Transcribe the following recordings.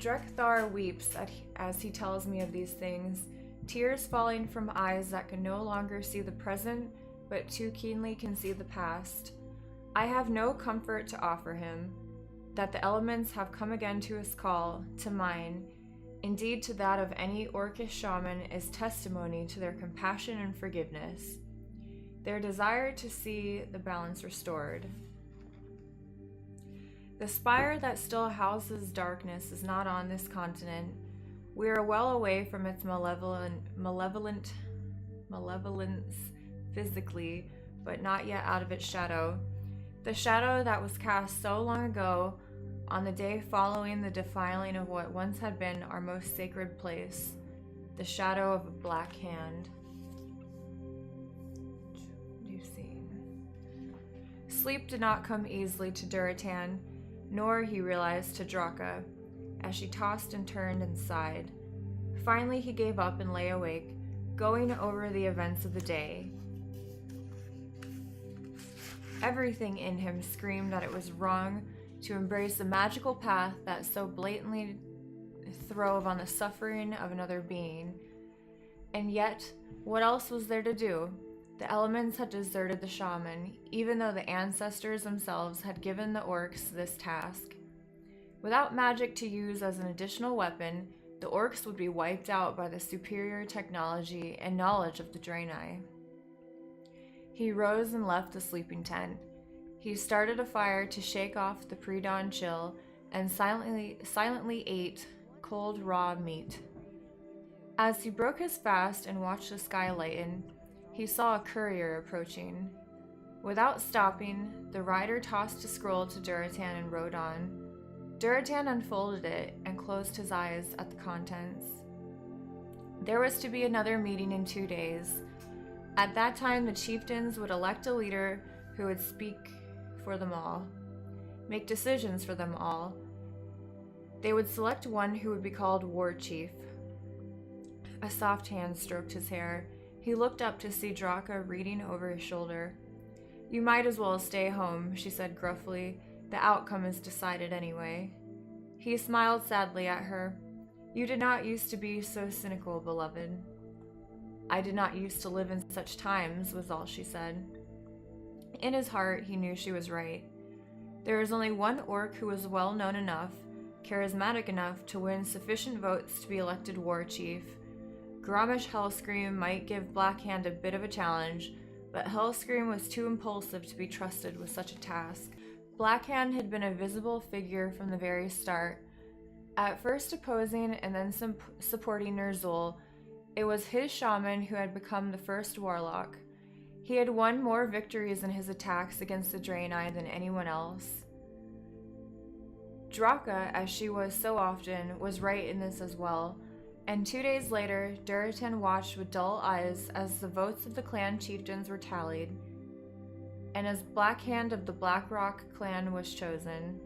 Drekthar weeps as he tells me of these things, tears falling from eyes that can no longer see the present, but too keenly can see the past. I have no comfort to offer him, that the elements have come again to his call, to mine, indeed to that of any Orcish shaman, is testimony to their compassion and forgiveness, their desire to see the balance restored. The spire that still houses darkness is not on this continent. We are well away from its malevolence physically, but not yet out of its shadow. The shadow that was cast so long ago, on the day following the defiling of what once had been our most sacred place, the shadow of a black hand. You've seen. Sleep did not come easily to Duratan, nor, he realized, to Draka, as she tossed and turned and sighed. Finally he gave up and lay awake, going over the events of the day. Everything in him screamed that it was wrong to embrace the magical path that so blatantly throve on the suffering of another being. And yet, what else was there to do? The elements had deserted the shaman, even though the ancestors themselves had given the orcs this task. Without magic to use as an additional weapon, the orcs would be wiped out by the superior technology and knowledge of the Draenei. He rose and left the sleeping tent. He started a fire to shake off the pre-dawn chill and silently ate cold raw meat. As he broke his fast and watched the sky lighten, he saw a courier approaching. Without stopping, the rider tossed a scroll to Duratan and rode on. Duratan unfolded it and closed his eyes at the contents. There was to be another meeting in 2 days. At that time, the chieftains would elect a leader who would speak for them all, make decisions for them all. They would select one who would be called War Chief. A soft hand stroked his hair. He looked up to see Draka reading over his shoulder. "You might as well stay home," she said gruffly. "The outcome is decided anyway." He smiled sadly at her. "You did not used to be so cynical, beloved." "I did not used to live in such times," was all she said. In his heart, he knew she was right. There was only one orc who was well known enough, charismatic enough to win sufficient votes to be elected war chief. Grommash Hellscream might give Blackhand a bit of a challenge, but Hellscream was too impulsive to be trusted with such a task. Blackhand had been a visible figure from the very start, at first opposing and then supporting Ner'zhul. It was his shaman who had become the first warlock. He had won more victories in his attacks against the Draenei than anyone else. Draka, as she was so often, was right in this as well, and 2 days later, Duratan watched with dull eyes as the votes of the clan chieftains were tallied, and as Blackhand of the Blackrock clan was chosen.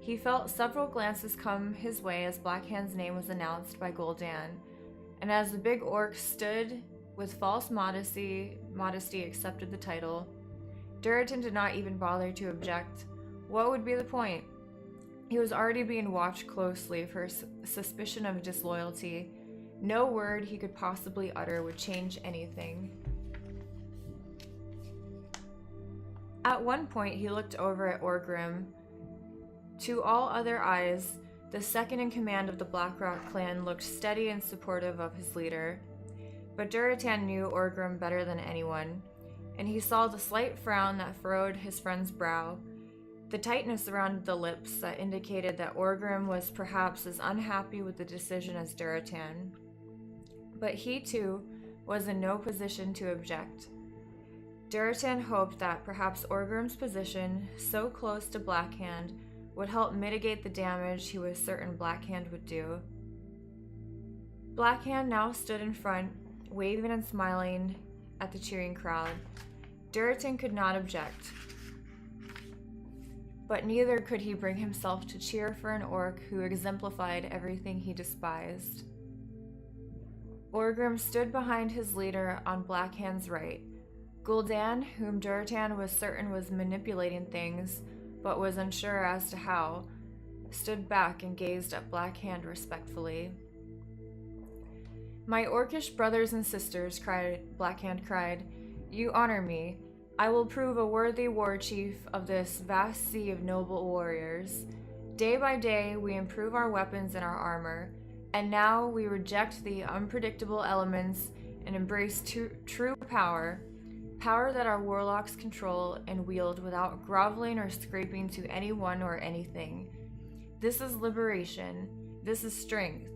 He felt several glances come his way as Blackhand's name was announced by Gul'dan, and as the big orc stood with false modesty accepted the title. Duratan did not even bother to object. What would be the point? He was already being watched closely for suspicion of disloyalty. No word he could possibly utter would change anything. At one point, he looked over at Orgrim. To all other eyes, the second in command of the Blackrock clan looked steady and supportive of his leader. But Duratan knew Orgrim better than anyone, and he saw the slight frown that furrowed his friend's brow, the tightness around the lips that indicated that Orgrim was perhaps as unhappy with the decision as Duratan. But he, too, was in no position to object. Duratan hoped that perhaps Orgrim's position, so close to Blackhand, would help mitigate the damage he was certain Blackhand would do. Blackhand now stood in front, waving and smiling at the cheering crowd. Duratan could not object, but neither could he bring himself to cheer for an orc who exemplified everything he despised. Orgrim stood behind his leader on Blackhand's right. Gul'dan, whom Duratan was certain was manipulating things, but was unsure as to how, stood back and gazed at Black Hand respectfully. "My orcish brothers and sisters," Black Hand cried, "you honor me. I will prove a worthy war chief of this vast sea of noble warriors. Day by day, we improve our weapons and our armor, and now we reject the unpredictable elements and embrace true power, power that our warlocks control and wield without groveling or scraping to anyone or anything. This is liberation. This is strength.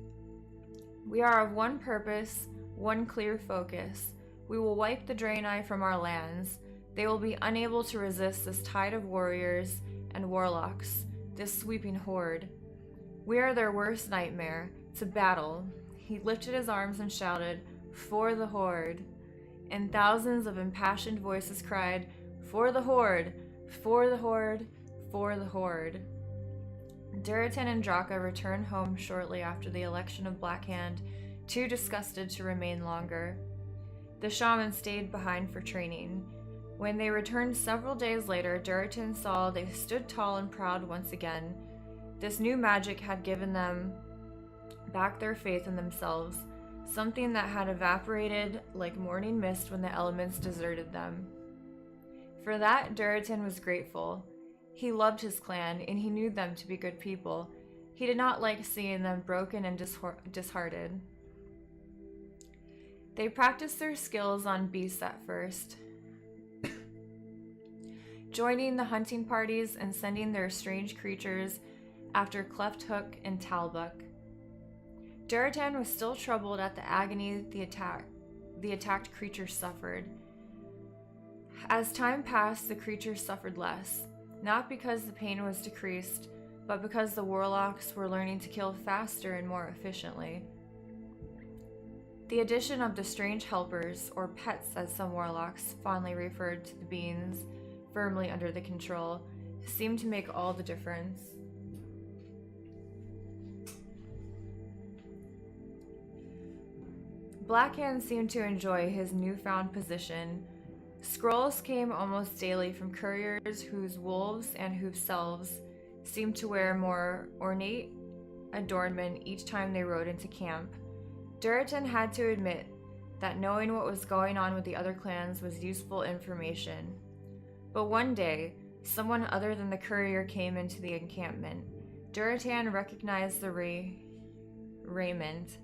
We are of one purpose, one clear focus. We will wipe the Draenei from our lands. They will be unable to resist this tide of warriors and warlocks, this sweeping horde. We are their worst nightmare. To battle." He lifted his arms and shouted, "For the horde." And thousands of impassioned voices cried, "For the horde! For the horde! For the horde!" Durotan and Draka returned home shortly after the election of Black Hand, too disgusted to remain longer. The shaman stayed behind for training. When they returned several days later, Durotan saw they stood tall and proud once again. This new magic had given them back their faith in themselves, something that had evaporated like morning mist when the elements deserted them. For that, Durotan was grateful. He loved his clan, and he knew them to be good people. He did not like seeing them broken and disheartened. They practiced their skills on beasts at first, joining the hunting parties and sending their strange creatures after Cleft Hook and Talbuck. Durotan was still troubled at the agony the attacked creatures suffered. As time passed, the creatures suffered less, not because the pain was decreased, but because the warlocks were learning to kill faster and more efficiently. The addition of the strange helpers, or pets as some warlocks fondly referred to the beings firmly under the control, seemed to make all the difference. Blackhand seemed to enjoy his newfound position. Scrolls came almost daily from couriers whose wolves and whose selves seemed to wear more ornate adornment each time they rode into camp. Durotan had to admit that knowing what was going on with the other clans was useful information. But one day, someone other than the courier came into the encampment. Durotan recognized the raiment.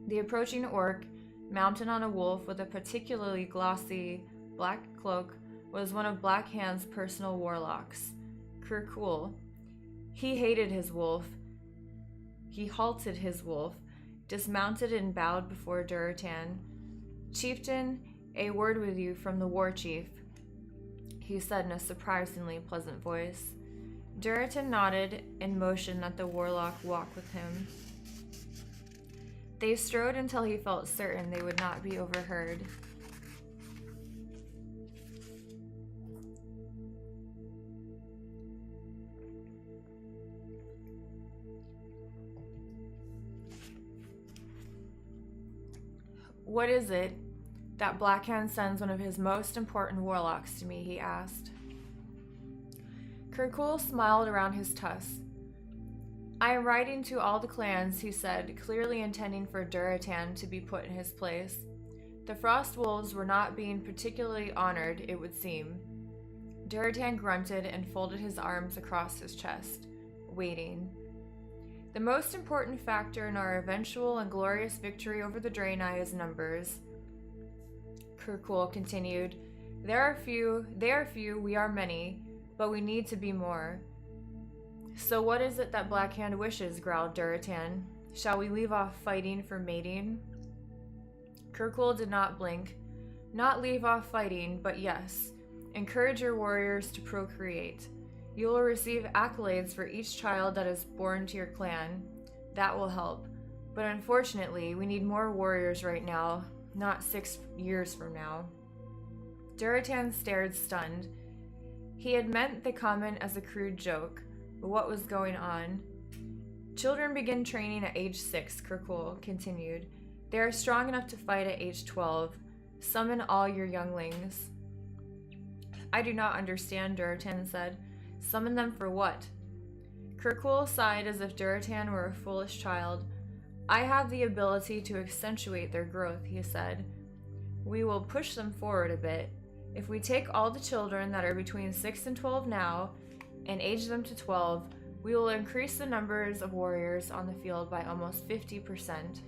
The approaching orc, mounted on a wolf with a particularly glossy black cloak, was one of Black Hand's personal warlocks, Kirkul. He hated his wolf. He halted his wolf, dismounted and bowed before Durotan. "Chieftain, a word with you from the war chief," he said in a surprisingly pleasant voice. Durotan nodded and motioned that the warlock walk with him. They strode until he felt certain they would not be overheard. "What is it that Blackhand sends one of his most important warlocks to me?" he asked. Kirkul smiled around his tusks. "I am writing to all the clans," he said, clearly intending for Durotan to be put in his place. The Frost Wolves were not being particularly honored, it would seem. Durotan grunted and folded his arms across his chest, waiting. "The most important factor in our eventual and glorious victory over the Draenei is numbers," Kirkul continued. They are few, we are many, but we need to be more." "So what is it that Blackhand wishes?" growled Durotan. "Shall we leave off fighting for mating?" Kirkul did not blink. "Not leave off fighting, but yes. Encourage your warriors to procreate. You will receive accolades for each child that is born to your clan. That will help. But unfortunately, we need more warriors right now, not 6 years from now." Durotan stared stunned. He had meant the comment as a crude joke, but what was going on? "Children begin training at age 6, Kirkul continued. They are strong enough to fight at age 12. Summon all your younglings." "I do not understand," Durotan said. "Summon them for what?" Kirkul sighed as if Duratan were a foolish child. I have the ability to accentuate their growth, he said. We will push them forward a bit. If we take all the children that are between 6 and 12 now and age them to 12, we will increase the numbers of warriors on the field by almost 50%.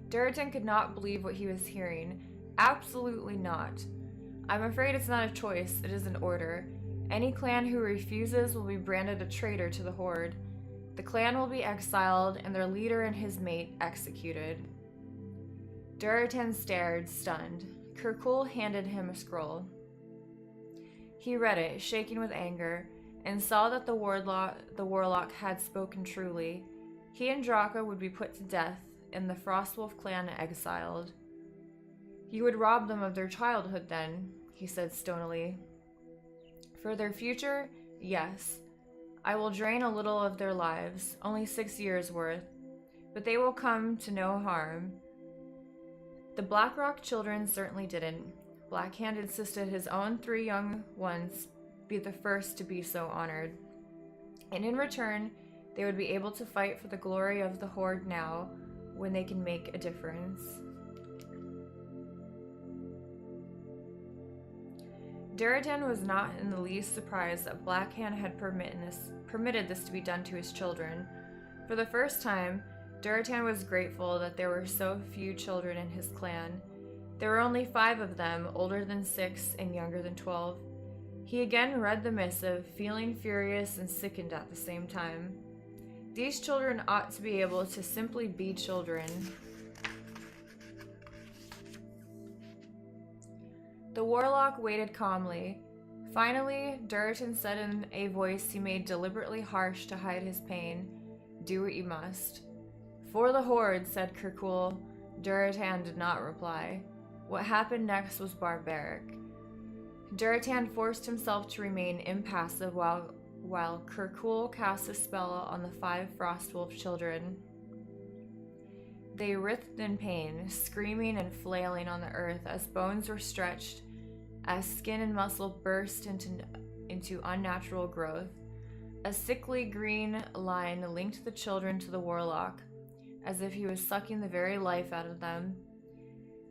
Duratan could not believe what he was hearing. Absolutely not. I'm afraid it's not a choice, it is an order. Any clan who refuses will be branded a traitor to the Horde. The clan will be exiled and their leader and his mate executed. Duratan stared, stunned. Kirkul handed him a scroll. He read it, shaking with anger, and saw that the warlock had spoken truly. He and Draka would be put to death, and the Frostwolf clan exiled. You would rob them of their childhood then, he said stonily. For their future, yes. I will drain a little of their lives, only 6 years worth, but they will come to no harm. The Blackrock children certainly didn't. Blackhand insisted his own 3 young ones be the first to be so honored. And in return, they would be able to fight for the glory of the Horde now, when they can make a difference. Duratan was not in the least surprised that Blackhand had permitted this to be done to his children. For the first time, Duratan was grateful that there were so few children in his clan. There were only 5 of them, older than 6 and younger than 12. He again read the missive, feeling furious and sickened at the same time. These children ought to be able to simply be children. The warlock waited calmly. Finally, Duratan said in a voice he made deliberately harsh to hide his pain, "Do what you must." "For the Horde," said Kirkul. Duratan did not reply. What happened next was barbaric. Duratan forced himself to remain impassive while Kirkul cast a spell on the 5 Frostwolf children. They writhed in pain, screaming and flailing on the earth as bones were stretched, as skin and muscle burst into unnatural growth. A sickly green line linked the children to the warlock, as if he was sucking the very life out of them.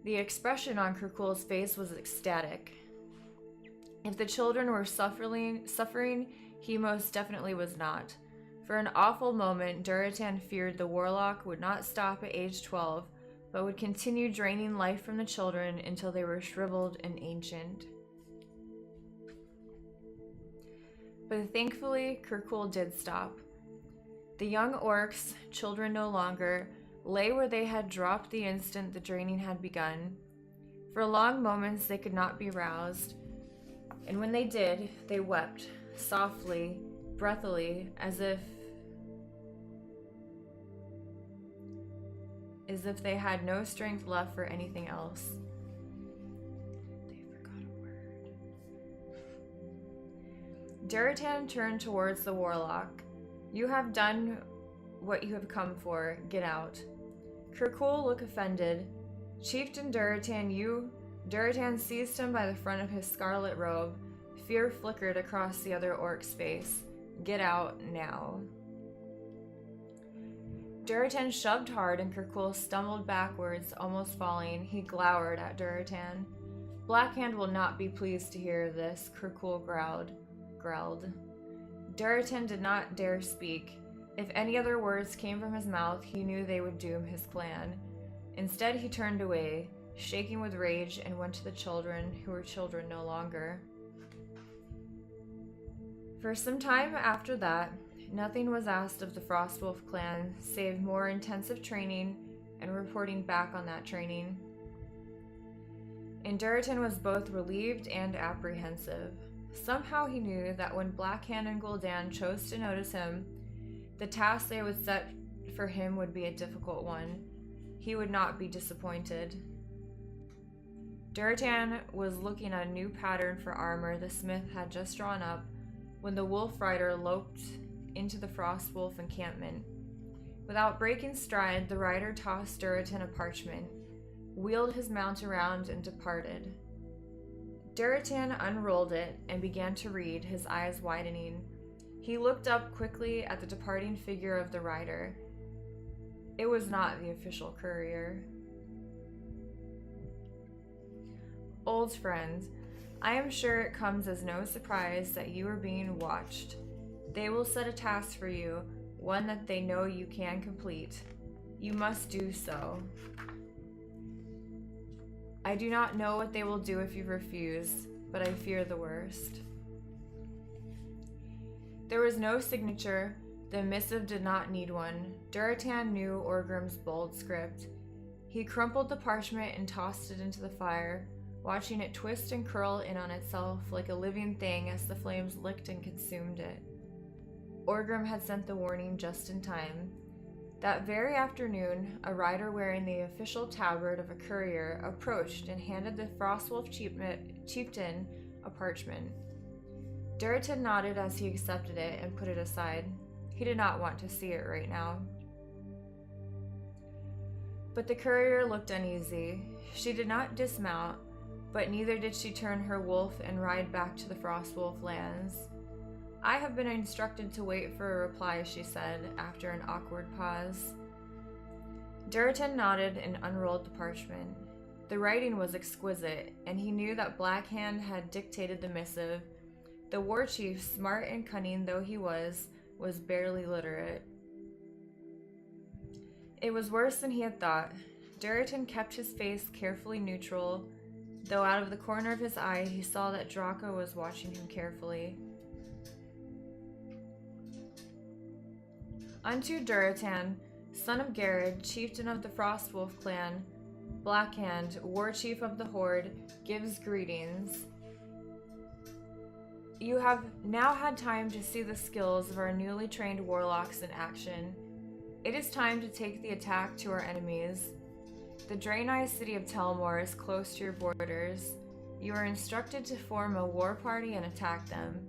The expression on Kirkul's face was ecstatic. If the children were suffering, he most definitely was not. For an awful moment, Duratan feared the warlock would not stop at age 12, but would continue draining life from the children until they were shriveled and ancient. But thankfully, Kirkul did stop. The young orcs, children no longer, lay where they had dropped the instant the draining had begun. For long moments they could not be roused, and when they did, they wept, softly, breathily, as if they had no strength left for anything else. They forgot a word. Duratan turned towards the warlock. "You have done what you have come for. Get out." Kirkul looked offended. Chieftain Duratan seized him by the front of his scarlet robe. Fear flickered across the other orc's face. "Get out now." Duratan shoved hard and Kirkul stumbled backwards, almost falling. He glowered at Duratan. "Blackhand will not be pleased to hear this," Kirkul growled. Duratan did not dare speak. If any other words came from his mouth, he knew they would doom his clan. Instead, he turned away, shaking with rage, and went to the children, who were children no longer. For some time after that, nothing was asked of the Frostwolf clan save more intensive training and reporting back on that training. And Duratan was both relieved and apprehensive. Somehow he knew that when Blackhand and Gul'dan chose to notice him, the task they would set for him would be a difficult one. He would not be disappointed. Duratan was looking at a new pattern for armor the smith had just drawn up when the wolf rider loped into the Frostwolf encampment. Without breaking stride, the rider tossed Duratan a parchment, wheeled his mount around, and departed. Duratan unrolled it and began to read, his eyes widening. He looked up quickly at the departing figure of the rider. It was not the official courier. Old friend, I am sure it comes as no surprise that you are being watched. They will set a task for you, one that they know you can complete. You must do so. I do not know what they will do if you refuse, but I fear the worst. There was no signature. The missive did not need one. Duratan knew Orgrim's bold script. He crumpled the parchment and tossed it into the fire, watching it twist and curl in on itself like a living thing as the flames licked and consumed it. Orgrim had sent the warning just in time. That very afternoon, a rider wearing the official tabard of a courier approached and handed the Frostwolf chieftain a parchment. Duratan nodded as he accepted it and put it aside. He did not want to see it right now. But the courier looked uneasy. She did not dismount, but neither did she turn her wolf and ride back to the Frostwolf lands. I have been instructed to wait for a reply, she said, after an awkward pause. Duratan nodded and unrolled the parchment. The writing was exquisite, and he knew that Blackhand had dictated the missive. The war chief, smart and cunning though he was barely literate. It was worse than he had thought. Duratan kept his face carefully neutral, though out of the corner of his eye he saw that Draco was watching him carefully. Unto Duratan, son of Garrod, chieftain of the Frostwolf clan, Blackhand, war chief of the Horde, gives greetings. You have now had time to see the skills of our newly trained warlocks in action. It is time to take the attack to our enemies. The Draenei city of Telmor is close to your borders. You are instructed to form a war party and attack them.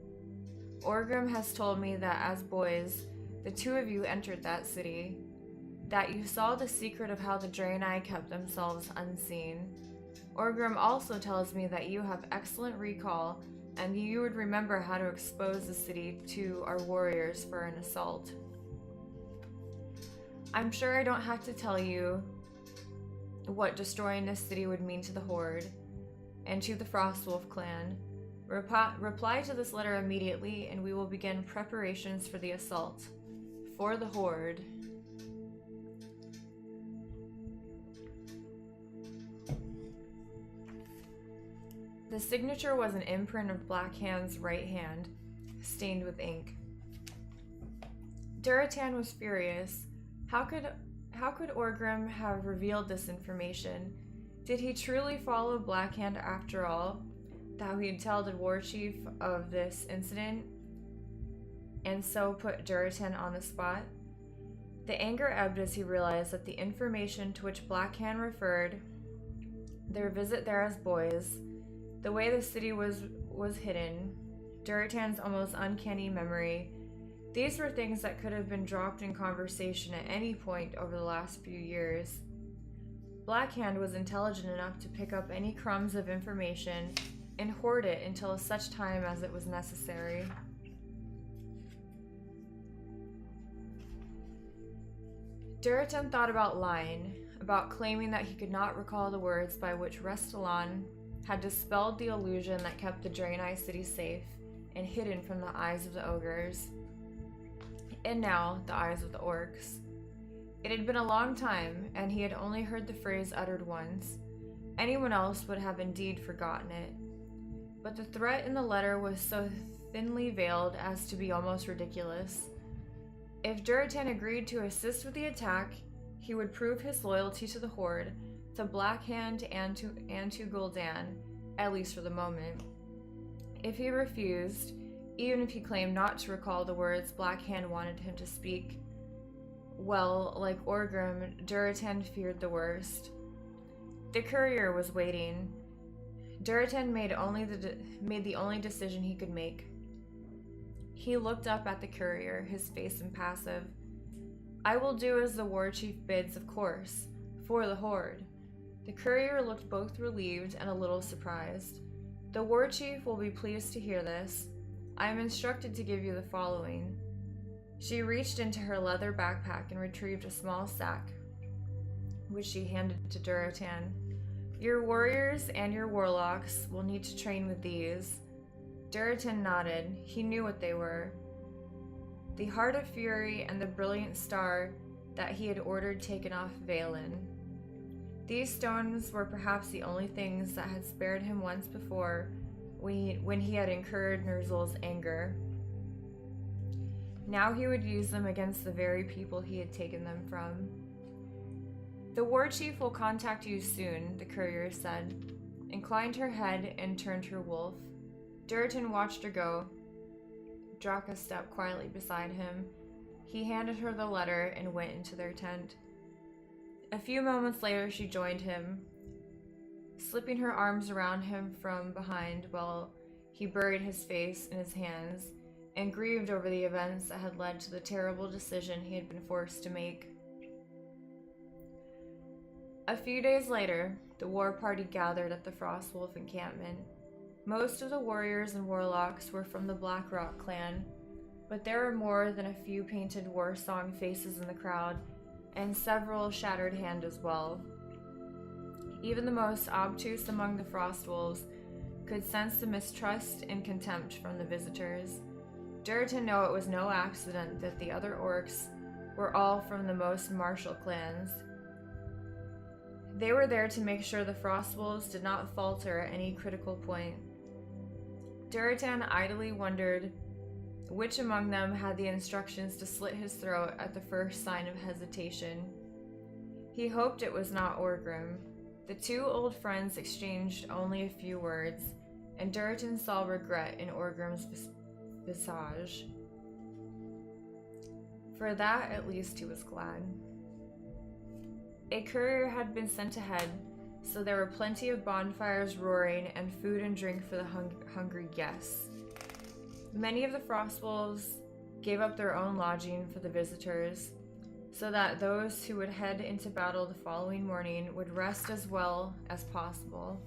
Orgrim has told me that as boys, the two of you entered that city, that you saw the secret of how the Draenei kept themselves unseen. Orgrim also tells me that you have excellent recall, and you would remember how to expose the city to our warriors for an assault. I'm sure I don't have to tell you what destroying this city would mean to the Horde, and to the Frostwolf clan. Reply to this letter immediately, and we will begin preparations for the assault. For the Horde. The signature was an imprint of Blackhand's right hand, stained with ink. Duratan was furious. How could Orgrim have revealed this information? Did he truly follow Blackhand after all? That he'd tell the war chief of this incident, and so put Duratan on the spot? The anger ebbed as he realized that the information to which Blackhand referred, their visit there as boys, the way the city was hidden, Duratan's almost uncanny memory, these were things that could have been dropped in conversation at any point over the last few years. Blackhand was intelligent enough to pick up any crumbs of information and hoard it until such time as it was necessary. Duratan thought about lying, about claiming that he could not recall the words by which Restylon had dispelled the illusion that kept the Draenei city safe and hidden from the eyes of the ogres, and now the eyes of the orcs. It had been a long time, and he had only heard the phrase uttered once. Anyone else would have indeed forgotten it. But the threat in the letter was so thinly veiled as to be almost ridiculous. If Duratan agreed to assist with the attack, he would prove his loyalty to the Horde, to Blackhand and to Gul'dan, at least for the moment. If he refused, even if he claimed not to recall the words Blackhand wanted him to speak, well, like Orgrim, Duratan feared the worst. The courier was waiting. Duratan made the only decision he could make. He looked up at the courier, his face impassive. I will do as the war chief bids, of course, for the Horde. The courier looked both relieved and a little surprised. The war chief will be pleased to hear this. I am instructed to give you the following." She reached into her leather backpack and retrieved a small sack, which she handed to Duratan. "Your warriors and your warlocks will need to train with these." Duratan nodded. He knew what they were. The Heart of Fury and the brilliant star that he had ordered taken off Valen. These stones were perhaps the only things that had spared him once before when he had incurred Ner'zhul's anger. Now he would use them against the very people he had taken them from. "The war chief will contact you soon," the courier said, inclined her head and turned her wolf. Duratan watched her go. Draka stepped quietly beside him. He handed her the letter and went into their tent. A few moments later she joined him, slipping her arms around him from behind while he buried his face in his hands and grieved over the events that had led to the terrible decision he had been forced to make. A few days later, the war party gathered at the Frostwolf encampment. Most of the warriors and warlocks were from the Blackrock clan, but there were more than a few painted war song faces in the crowd, and several shattered hands as well. Even the most obtuse among the Frostwolves could sense the mistrust and contempt from the visitors. Duratan knew it was no accident that the other orcs were all from the most martial clans. They were there to make sure the Frostwolves did not falter at any critical point. Duratan idly wondered which among them had the instructions to slit his throat at the first sign of hesitation. He hoped it was not Orgrim. The two old friends exchanged only a few words, and Duratan saw regret in Orgrim's visage. For that, at least, he was glad. A courier had been sent ahead, so there were plenty of bonfires roaring and food and drink for the hungry guests. Many of the Frostwolves gave up their own lodging for the visitors, so that those who would head into battle the following morning would rest as well as possible.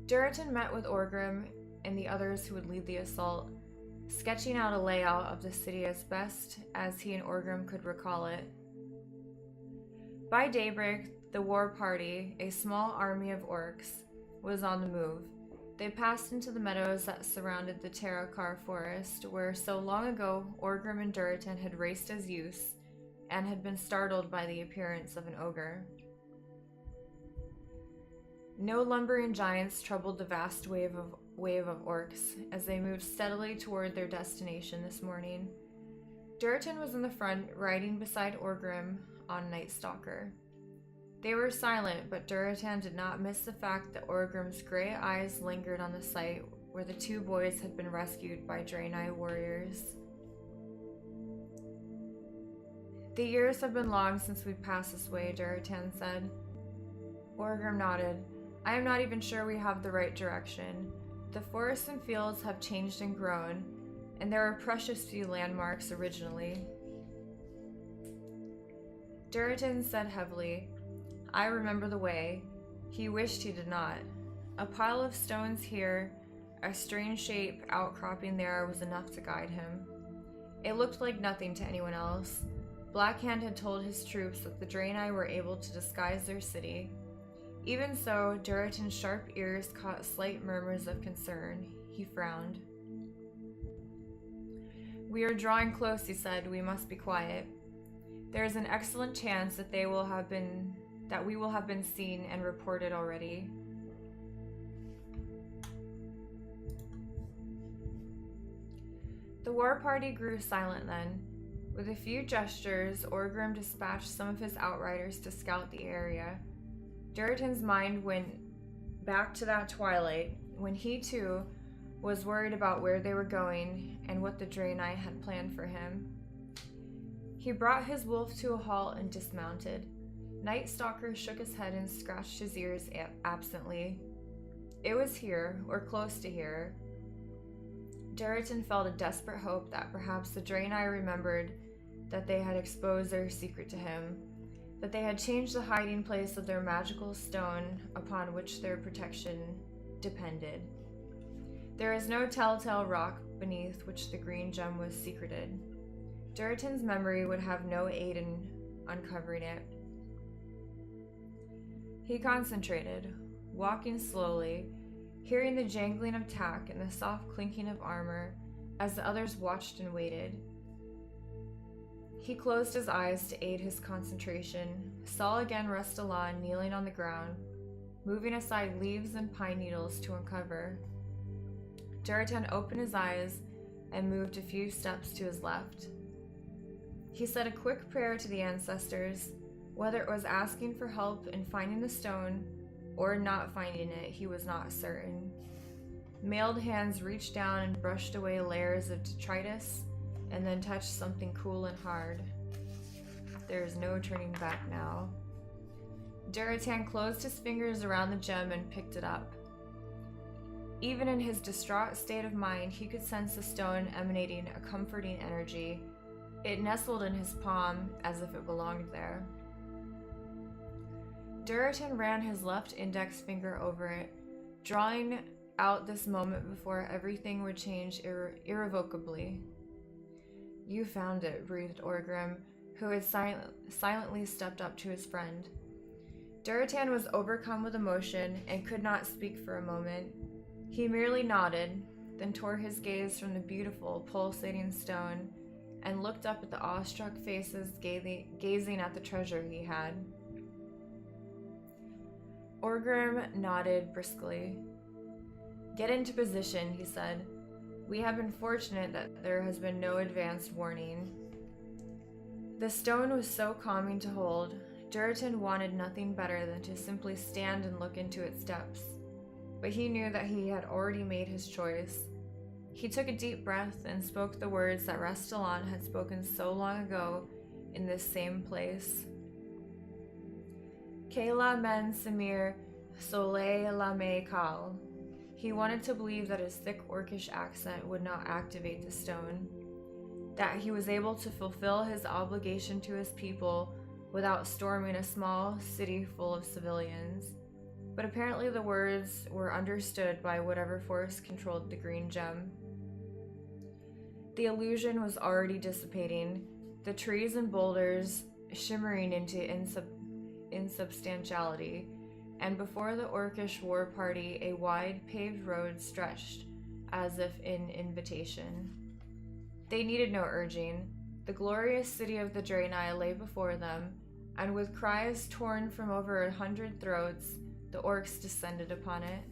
Duratan met with Orgrim and the others who would lead the assault, sketching out a layout of the city as best as he and Orgrim could recall it. By daybreak, the war party, a small army of orcs, was on the move. They passed into the meadows that surrounded the Terrakar forest, where so long ago Orgrim and Duratan had raced as youths and had been startled by the appearance of an ogre. No lumbering giants troubled the vast wave of orcs as they moved steadily toward their destination this morning. Duratan was in the front, riding beside Orgrim on Night Stalker. They were silent, but Duratan did not miss the fact that Orgrim's gray eyes lingered on the site where the two boys had been rescued by Draenei warriors. "The years have been long since we passed this way," Duratan said. Orgrim nodded. "I am not even sure we have the right direction. The forests and fields have changed and grown, and there are precious few landmarks originally." Duratan said heavily, "I remember the way." He wished he did not. A pile of stones here, a strange shape outcropping there was enough to guide him. It looked like nothing to anyone else. Blackhand had told his troops that the Draenei were able to disguise their city. Even so, Duratan's sharp ears caught slight murmurs of concern. He frowned. "We are drawing close," he said. "We must be quiet. There is an excellent chance that we will have been seen and reported already." The war party grew silent then. With a few gestures, Orgrim dispatched some of his outriders to scout the area. Duratan's mind went back to that twilight when he too was worried about where they were going and what the Draenei had planned for him. He brought his wolf to a halt and dismounted. Night Stalker shook his head and scratched his ears absently. It was here, or close to here. Duratan felt a desperate hope that perhaps the Draenei remembered that they had exposed their secret to him. but they had changed the hiding place of their magical stone upon which their protection depended. There is no telltale rock beneath which the green gem was secreted. Duratan's memory would have no aid in uncovering it. He concentrated, walking slowly, hearing the jangling of tack and the soft clinking of armor as the others watched and waited. He closed his eyes to aid his concentration, saw again Restalan kneeling on the ground, moving aside leaves and pine needles to uncover. Duratan opened his eyes and moved a few steps to his left. He said a quick prayer to the ancestors. Whether it was asking for help in finding the stone or not finding it, he was not certain. Mailed hands reached down and brushed away layers of detritus and then touched something cool and hard. There is no turning back now. Duratan closed his fingers around the gem and picked it up. Even in his distraught state of mind, he could sense the stone emanating a comforting energy. It nestled in his palm as if it belonged there. Duratan ran his left index finger over it, drawing out this moment before everything would change irrevocably. "You found it," breathed Orgrim, who had silently stepped up to his friend. Duratan was overcome with emotion and could not speak for a moment. He merely nodded, then tore his gaze from the beautiful, pulsating stone and looked up at the awestruck faces gazing at the treasure he had. Orgrim nodded briskly. "Get into position," he said. "We have been fortunate that there has been no advanced warning." The stone was so calming to hold, Duratan wanted nothing better than to simply stand and look into its depths. But he knew that he had already made his choice. He took a deep breath and spoke the words that Restalan had spoken so long ago in this same place. Kayla men Samir Soleil Lame Kal. He wanted to believe that his thick Orcish accent would not activate the stone, that he was able to fulfill his obligation to his people without storming a small city full of civilians. But apparently the words were understood by whatever force controlled the green gem. The illusion was already dissipating, the trees and boulders shimmering into insubstantiality, and before the Orcish war party a wide paved road stretched as if in invitation. They needed no urging. The glorious city of the Draenei lay before them, and with cries torn from over 100 throats, the orcs descended upon it.